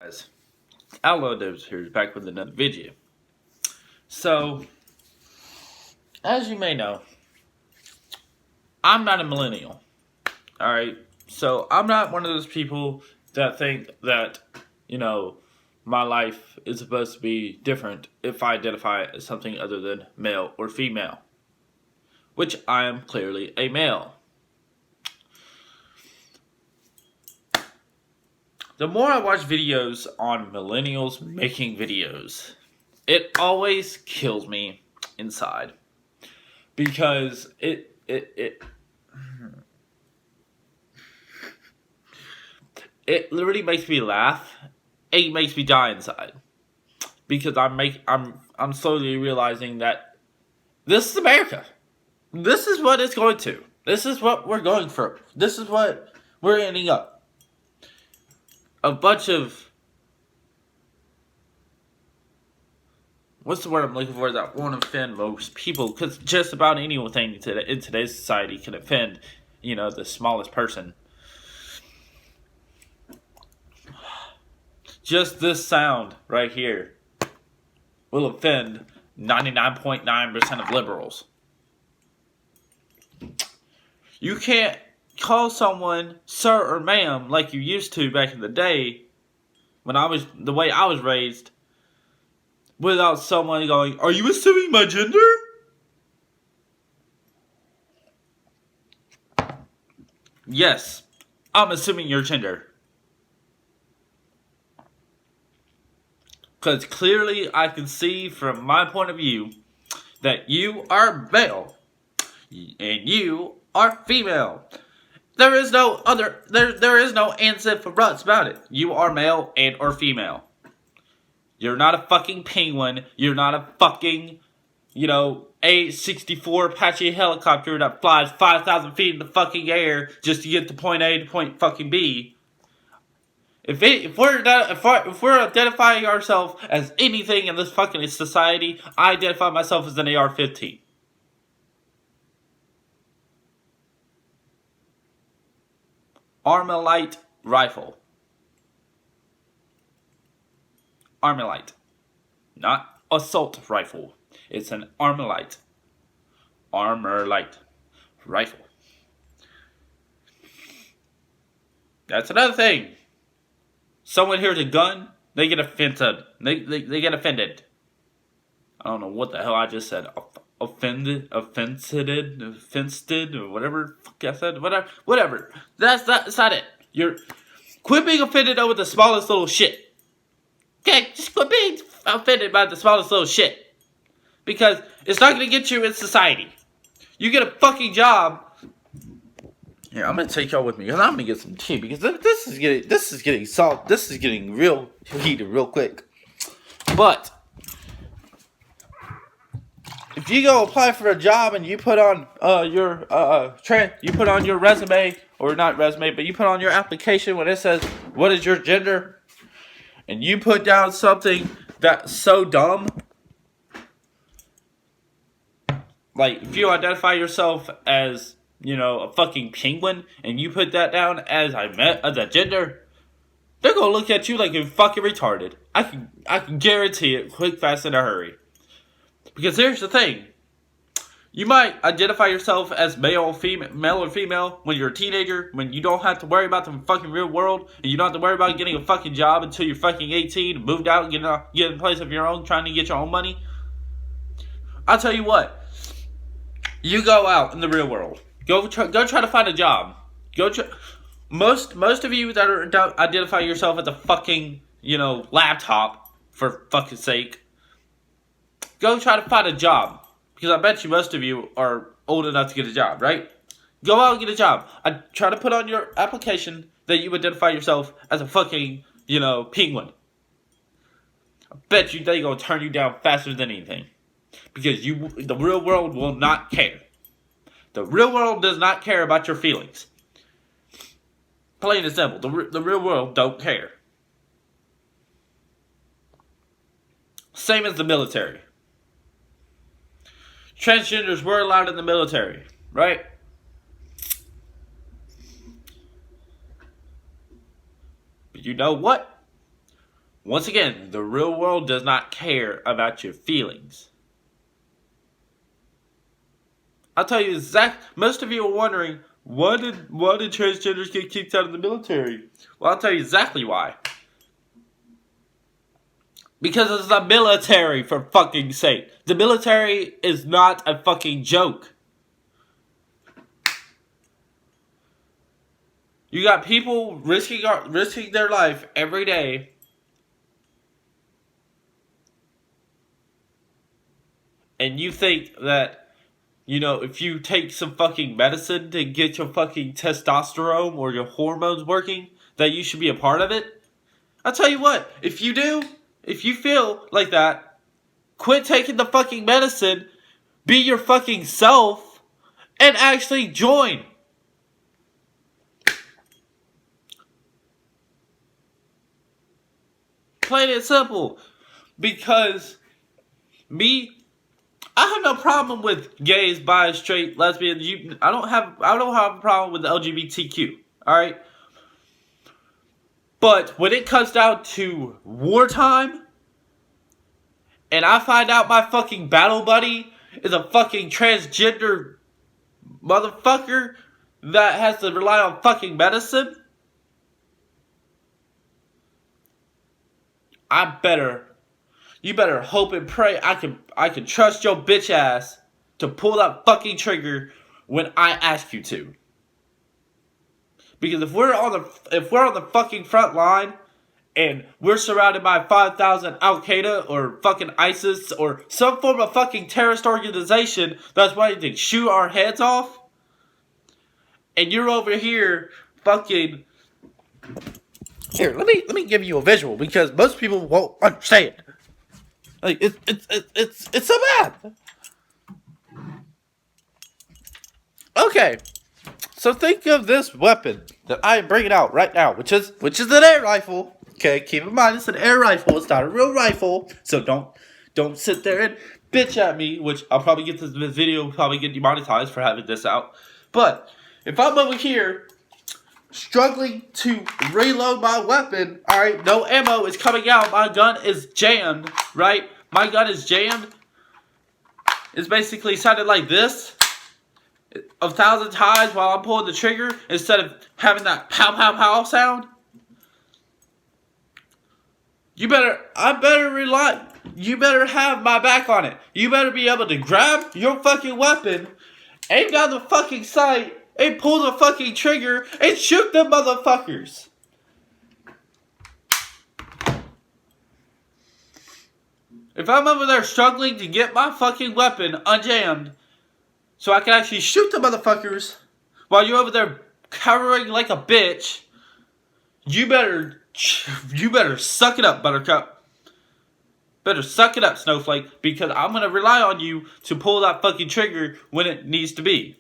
Guys, Outlaw Dibs here, back with another video. So, as you may know, I'm not a millennial. Alright? So, I'm not one of those people that think that, my life is supposed to be different if I identify as something other than male or female. Which I am clearly a male. The more I watch videos on millennials making videos, it always kills me inside. Because it literally makes me laugh. It makes me die inside. Because I'm slowly realizing that this is America. This is what it's going to. This is what we're going for. This is what we're ending up. A bunch of, what's the word I'm looking for that won't offend most people, because just about anything in today's society can offend, the smallest person. Just this sound right here will offend 99.9% of liberals. You can't call someone sir or ma'am like you used to back in the day when the way I was raised, without someone going, "Are you assuming my gender?" Yes, I'm assuming your gender. Because clearly I can see from my point of view that you are male and you are female. There is no other, there is no ands if or buts about it. You are male and or female. You're not a fucking penguin. You're not a fucking, A-64 Apache helicopter that flies 5,000 feet in the fucking air just to get to point A to point fucking B. If we're identifying ourselves as anything in this fucking society, I identify myself as an AR-15. Armalite rifle. Armalite. Not assault rifle. It's an Armalite. Armalite rifle. That's another thing. Someone hears a gun, they get offended. They get offended. I don't know what the hell I just said. Offended, or whatever the fuck I said. Whatever. That's not it. Quit being offended over the smallest little shit. Okay, just quit being offended by the smallest little shit. Because it's not going to get you in society. You get a fucking job. Here, I'm going to take y'all with me. Because I'm going to get some tea. Because this is getting salt. This is getting real heated real quick. But if you go apply for a job and you put on you put on your resume, or not resume, but you put on your application when it says, "What is your gender?" and you put down something that's so dumb, like if you identify yourself as, a fucking penguin, and you put that down as a gender, they're gonna look at you like you're fucking retarded. I can guarantee it, quick, fast, in a hurry. Because here's the thing. You might identify yourself as male or female when you're a teenager, when you don't have to worry about the fucking real world, and you don't have to worry about getting a fucking job until you're fucking 18, and moved out, and get a place of your own, trying to get your own money. I'll tell you what. You go out in the real world. Go try to find a job. Most of you that identify yourself as a fucking, laptop, for fucking sake, go try to find a job. Because I bet you most of you are old enough to get a job, right? Go out and get a job. I try to put on your application that you identify yourself as a fucking, penguin. I bet you they're going to turn you down faster than anything. Because the real world will not care. The real world does not care about your feelings. Plain and simple. The real world don't care. Same as the military. Transgenders were allowed in the military, right? But you know what? Once again, the real world does not care about your feelings. I'll tell you most of you are wondering, why did transgenders get kicked out of the military? Well, I'll tell you exactly why. Because it's the military, for fucking sake. The military is not a fucking joke. You got people risking their life every day. And you think that, if you take some fucking medicine to get your fucking testosterone or your hormones working, that you should be a part of it? I'll tell you what, if you feel like that, quit taking the fucking medicine, be your fucking self, and actually join. Plain and simple. Because I have no problem with gays, bi, straight, lesbian. I don't have a problem with the LGBTQ. All right. But when it comes down to wartime, and I find out my fucking battle buddy is a fucking transgender motherfucker that has to rely on fucking medicine, you better hope and pray I can trust your bitch ass to pull that fucking trigger when I ask you to. Because if we're on the fucking front line and we're surrounded by 5,000 Al Qaeda or fucking ISIS or some form of fucking terrorist organization that's wanting to shoot our heads off, and you're over here fucking. Here, let me give you a visual because most people won't understand. Like it's so bad. Okay, so think of this weapon that I am bringing out right now, which is an air rifle. Okay, keep in mind it's an air rifle. It's not a real rifle, so don't sit there and bitch at me. Which I'll probably get this video will probably get demonetized for having this out. But if I'm over here struggling to reload my weapon, alright, no ammo is coming out, my gun is jammed, right? My gun is jammed. It's basically sounded like this 1,000 times while I'm pulling the trigger instead of having that pow pow pow sound. You better have my back on it. You better be able to grab your fucking weapon, aim down the fucking sight, and pull the fucking trigger and shoot them motherfuckers. If I'm over there struggling to get my fucking weapon unjammed so I can actually shoot the motherfuckers while you're over there cowering like a bitch, you better suck it up, Buttercup. Better suck it up, Snowflake, because I'm going to rely on you to pull that fucking trigger when it needs to be.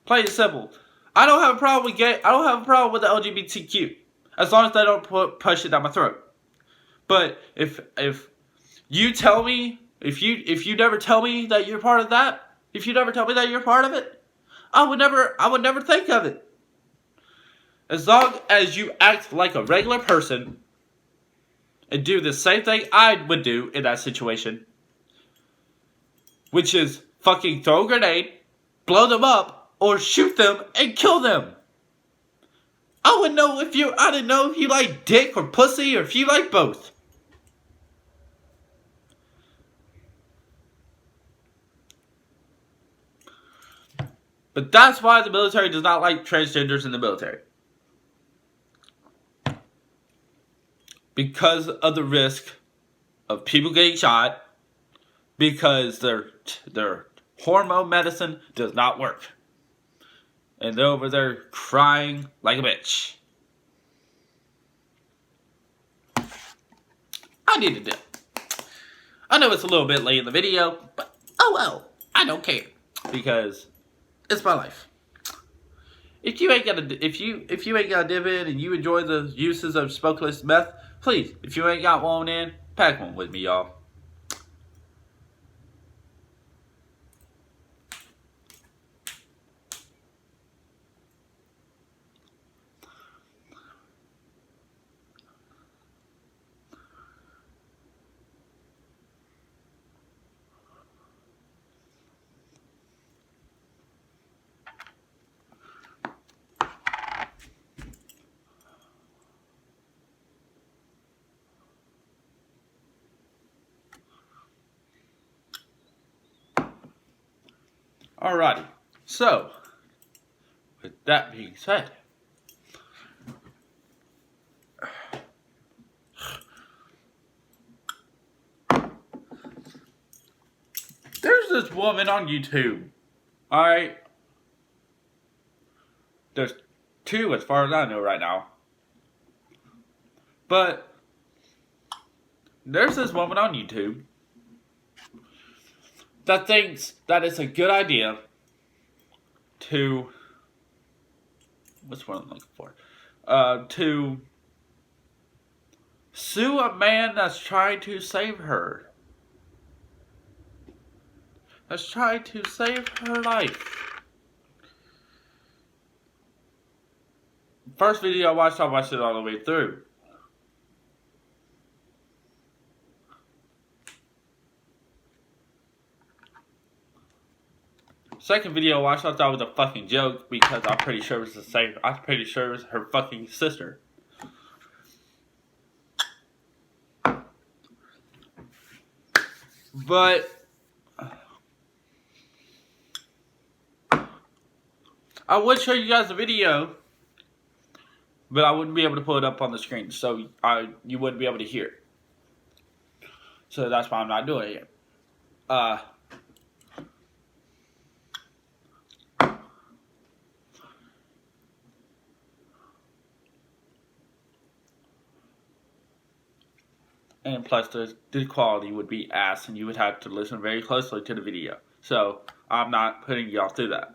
Plain and simple. I don't have a problem with the LGBTQ as long as they don't push it down my throat. But if you tell me, if you never tell me that you're part of that, if you never tell me that you're part of it, I would never think of it. As long as you act like a regular person and do the same thing I would do in that situation, which is fucking throw a grenade, blow them up, or shoot them and kill them. I didn't know if you like dick or pussy or if you like both. But that's why the military does not like transgenders in the military. Because of the risk of people getting shot, because their hormone medicine does not work. And they're over there crying like a bitch. I need to dip. I know it's a little bit late in the video, but oh well, I don't care because it's my life. If you ain't got a dip in and you enjoy the uses of smokeless meth, please, if you ain't got one in, pack one with me, y'all. Alrighty. So, with that being said, there's this woman on YouTube. Alright? There's two as far as I know right now. But there's this woman on YouTube that thinks that it's a good idea to, what's what I'm looking for? To sue a man that's trying to save her. That's trying to save her life. First video I watched it all the way through. Second video I watched, I thought it was a fucking joke because I'm pretty sure it was the same. I'm pretty sure it was her fucking sister. But I would show you guys the video, but I wouldn't be able to pull it up on the screen, so you wouldn't be able to hear it. So that's why I'm not doing it. And plus, the quality would be ass, and you would have to listen very closely to the video. So I'm not putting y'all through that.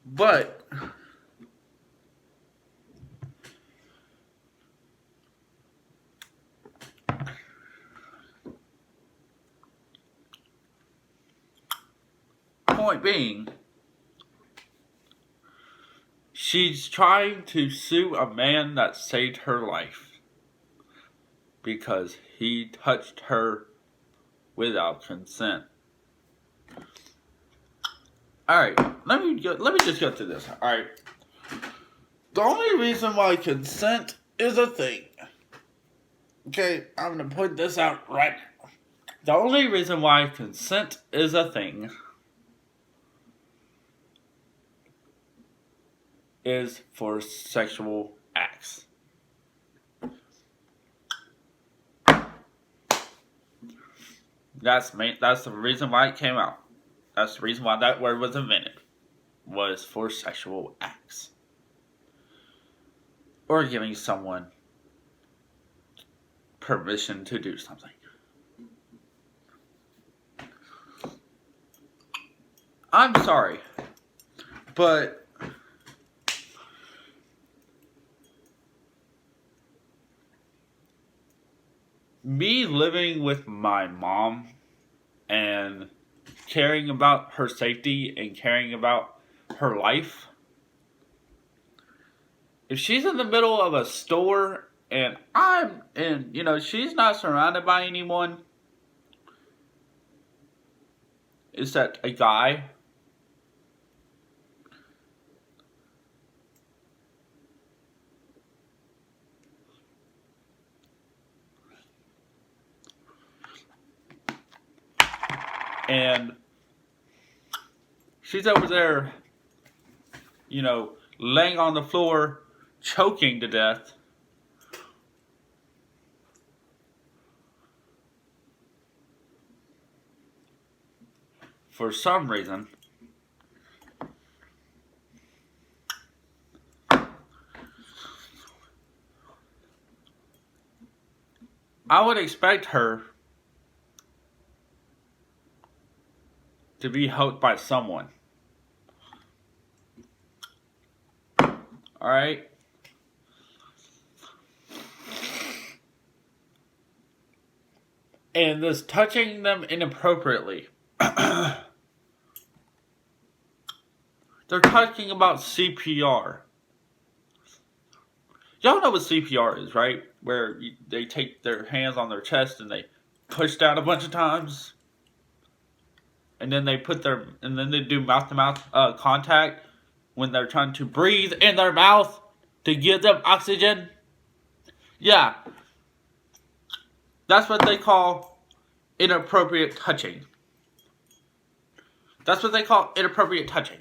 But point being, she's trying to sue a man that saved her life because he touched her without consent. Alright, let me just go through this. Alright. The only reason why consent is a thing. Okay, I'm gonna put this out right now. The only reason why consent is a thing is for sexual acts. That's the reason why it came out. That's the reason why that word was invented. Was for sexual acts. Or giving someone permission to do something. I'm sorry, but me living with my mom and caring about her safety and caring about her life, if she's in the middle of a store and she's not surrounded by anyone except a guy, and she's over there, laying on the floor, choking to death. For some reason, I would expect her to be helped by someone. Alright? And this touching them inappropriately. They're talking about CPR. Y'all know what CPR is, right? Where they take their hands on their chest and they push down a bunch of times. And then they do mouth-to-mouth contact when they're trying to breathe in their mouth to give them oxygen. Yeah. That's what they call inappropriate touching. That's what they call inappropriate touching.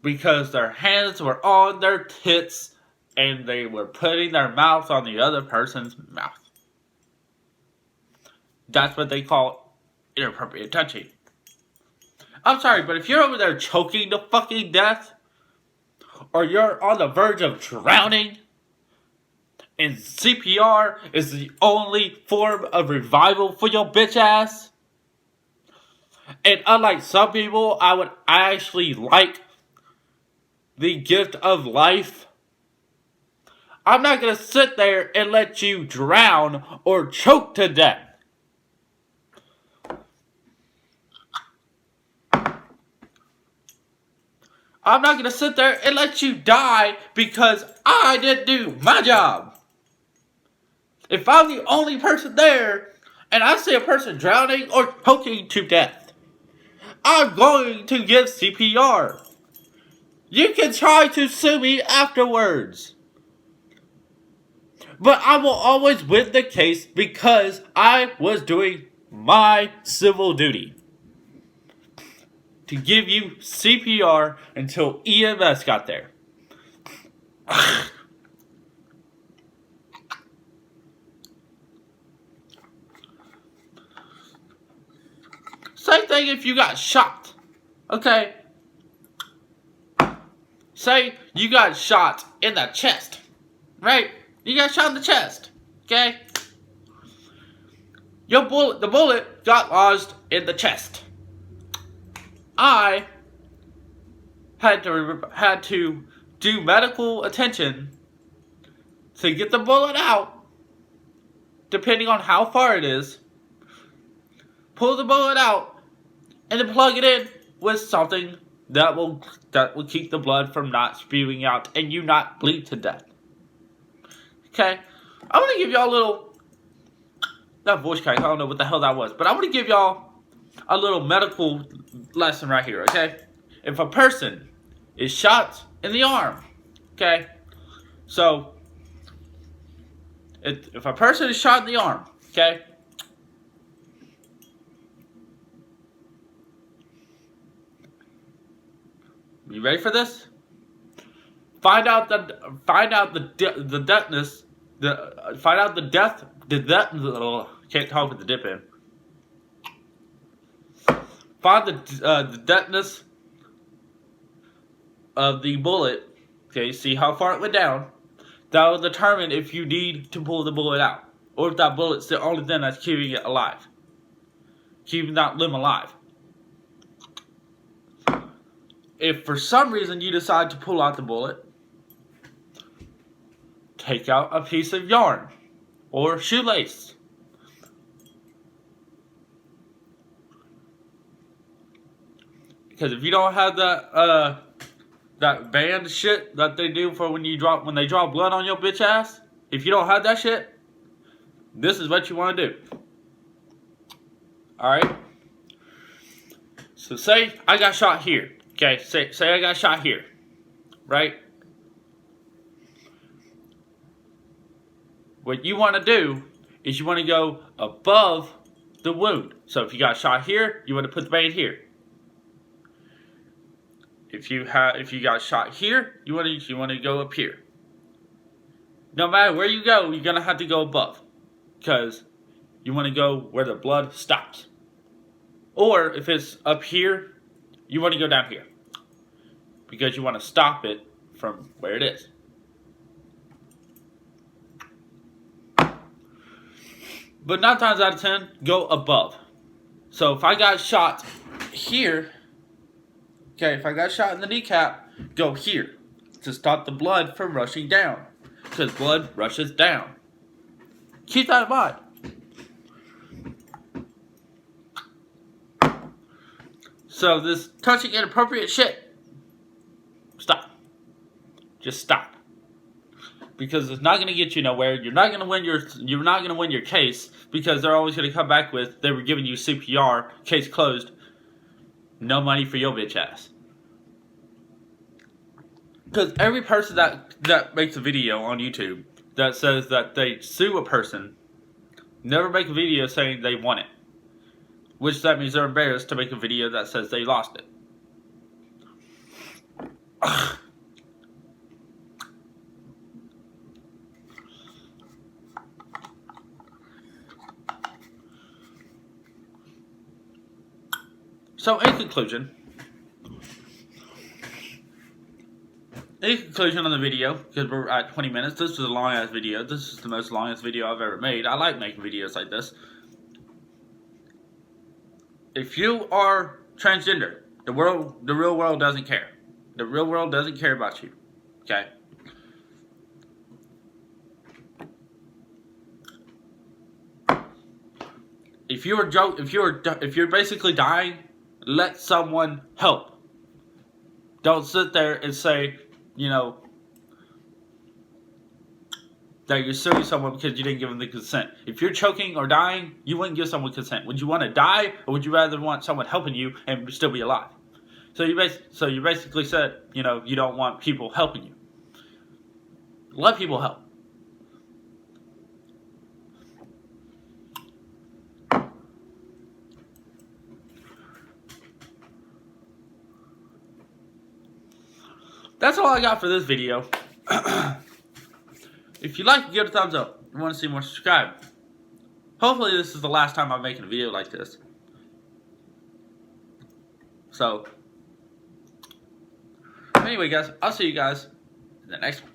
Because their hands were on their tits and they were putting their mouth on the other person's mouth. That's what they call inappropriate touching. I'm sorry, but if you're over there choking to fucking death, or you're on the verge of drowning, and CPR is the only form of revival for your bitch ass, and unlike some people, I actually like the gift of life, I'm not gonna sit there and let you drown or choke to death. I'm not gonna sit there and let you die because I didn't do my job. If I'm the only person there and I see a person drowning or choking to death, I'm going to give CPR. You can try to sue me afterwards. But I will always win the case because I was doing my civil duty. To give you CPR until EMS got there. Same thing if you got shot. Okay? Say you got shot in the chest. Right? You got shot in the chest. Okay? The bullet got lodged in the chest. I had to do medical attention to get the bullet out, depending on how far it is, pull the bullet out, and then plug it in with something that will keep the blood from not spewing out and you not bleed to death. Okay? I'm going to give y'all a little, that voice crack, I don't know what the hell that was, but I'm going to give y'all a little medical lesson right here, okay? If a person is shot in the arm, okay? So, if a person is shot in the arm, okay? You ready for this? Find out the death. Can't talk with the dip in. Find the depthness of the bullet. Okay, see how far it went down. That will determine if you need to pull the bullet out, or if that bullet's the only thing that's keeping it alive, keeping that limb alive. If for some reason you decide to pull out the bullet, take out a piece of yarn or shoelace. Because if you don't have that band shit that they do for when they draw blood on your bitch ass, if you don't have that shit, this is what you want to do. Alright? So say I got shot here. Okay, say I got shot here. Right? What you want to do is you want to go above the wound. So if you got shot here, you want to put the band here. If you got shot here, you want to go up here. No matter where you go, you're gonna have to go above, because you want to go where the blood stops. Or if it's up here, you want to go down here, because you want to stop it from where it is. But 9 times out of 10, go above. So if I got shot here, okay, if I got shot in the kneecap, go here to stop the blood from rushing down, because blood rushes down. Keep that in mind. So this touching inappropriate shit, stop. Just stop. Because it's not going to get you nowhere. You're not going to win your case, because they're always going to come back with, they were giving you CPR, case closed, no money for your bitch ass. Because every person that makes a video on YouTube that says that they sue a person never make a video saying they won it. Which that means they're embarrassed to make a video that says they lost it. So in conclusion on the video, because we're at 20 minutes, this is a long ass video. This is the most longest video I've ever made. I like making videos like this. If you are transgender, the real world doesn't care. The real world doesn't care about you. Okay? If you're basically dying, let someone help. Don't sit there and say, you know, that you're suing someone because you didn't give them the consent. If you're choking or dying, you wouldn't give someone consent. Would you want to die, or would you rather want someone helping you and still be alive? So you basically said, you know, you don't want people helping you. Let people help. That's all I got for this video. If you like, give it a thumbs up. If you want to see more, subscribe. Hopefully this is the last time I'm making a video like this. So, anyway guys, I'll see you guys in the next one.